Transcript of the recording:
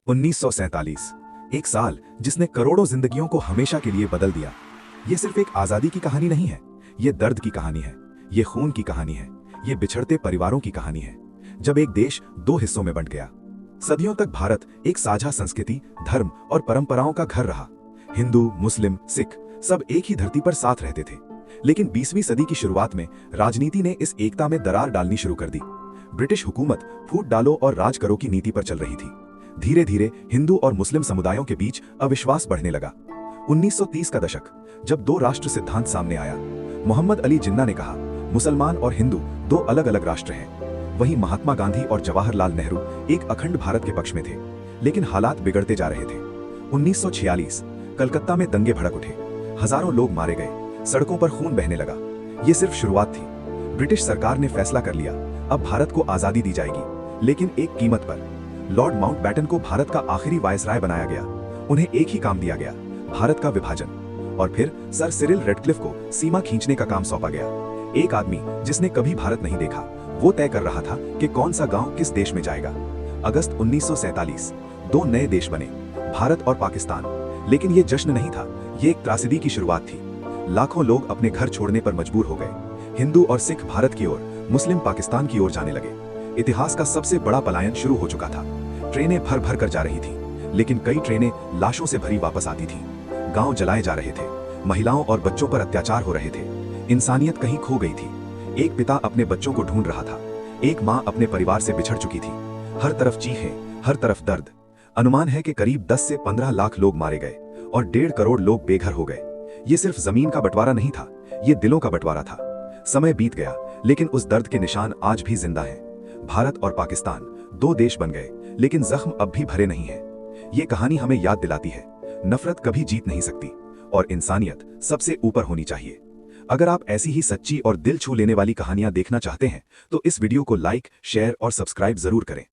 1947, एक साल जिसने करोड़ों जिंदगियों को हमेशा के लिए बदल दिया। ये सिर्फ एक आजादी की कहानी नहीं है, ये दर्द की कहानी है, ये खून की कहानी है, ये बिछड़ते परिवारों की कहानी है। जब एक देश दो हिस्सों में बंट गया। सदियों तक भारत एक साझा संस्कृति, धर्म और परंपराओं का घर रहा। हिंदू, मुस्लिम, सिख सब एक ही धरती पर साथ रहते थे। लेकिन 20वीं सदी की शुरुआत में राजनीति ने इस एकता में दरार डालनी शुरू कर दी। ब्रिटिश हुकूमत फूट डालो और राज करो की नीति पर चल रही थी। धीरे धीरे हिंदू और मुस्लिम समुदायों के बीच अविश्वास बढ़ने लगा। 1930 का दशक, जब दो राष्ट्र सिद्धांत सामने आया। मोहम्मद अली जिन्ना ने कहा, मुसलमान और हिंदू दो अलग अलग राष्ट्र हैं। वहीं महात्मा गांधी और जवाहरलाल नेहरू एक अखंड भारत के पक्ष में थे। लेकिन हालात बिगड़ते जा रहे थे। 1946, कलकत्ता में दंगे भड़क उठे। हजारों लोग मारे गए, सड़कों पर खून बहने लगा। ये सिर्फ शुरुआत थी। ब्रिटिश सरकार ने फैसला कर लिया, अब भारत को आजादी दी जाएगी, लेकिन एक कीमत पर। लॉर्ड माउंटबेटन को भारत का आखिरी वायसराय बनाया गया। उन्हें एक ही काम दिया गया, भारत का विभाजन। और फिर सर सिरिल रेडक्लिफ को सीमा खींचने का काम सौंपा गया। एक आदमी जिसने कभी भारत नहीं देखा, वो तय कर रहा था कि कौन सा गांव किस देश में जाएगा। अगस्त 1947, दो नए देश बने, भारत और पाकिस्तान। लेकिन ये जश्न नहीं था, ये एक त्रासदी की शुरुआत थी। लाखों लोग अपने घर छोड़ने पर मजबूर हो गए। हिंदू और सिख भारत की ओर, मुस्लिम पाकिस्तान की ओर जाने लगे। इतिहास का सबसे बड़ा पलायन शुरू हो चुका था। ट्रेनें भर भर कर जा रही थी, लेकिन कई ट्रेनें लाशों से भरी वापस आती थी। गांव जलाए जा रहे थे, महिलाओं और बच्चों पर अत्याचार हो रहे थे। इंसानियत कहीं खो गई थी। एक पिता अपने बच्चों को ढूंढ रहा था, एक माँ अपने परिवार से बिछड़ चुकी थी। हर तरफ चीखें, हर तरफ दर्द। अनुमान है कि करीब 10 से 15 लाख लोग मारे गए और 1.5 करोड़ लोग बेघर हो गए। ये सिर्फ जमीन का बंटवारा नहीं था, ये दिलों का बंटवारा था। समय बीत गया, लेकिन उस दर्द के निशान आज भी जिंदा हैं। भारत और पाकिस्तान दो देश बन गए, लेकिन जख्म अब भी भरे नहीं हैं। ये कहानी हमें याद दिलाती है, नफरत कभी जीत नहीं सकती और इंसानियत सबसे ऊपर होनी चाहिए। अगर आप ऐसी ही सच्ची और दिल छू लेने वाली कहानियां देखना चाहते हैं, तो इस वीडियो को लाइक, शेयर और सब्सक्राइब जरूर करें।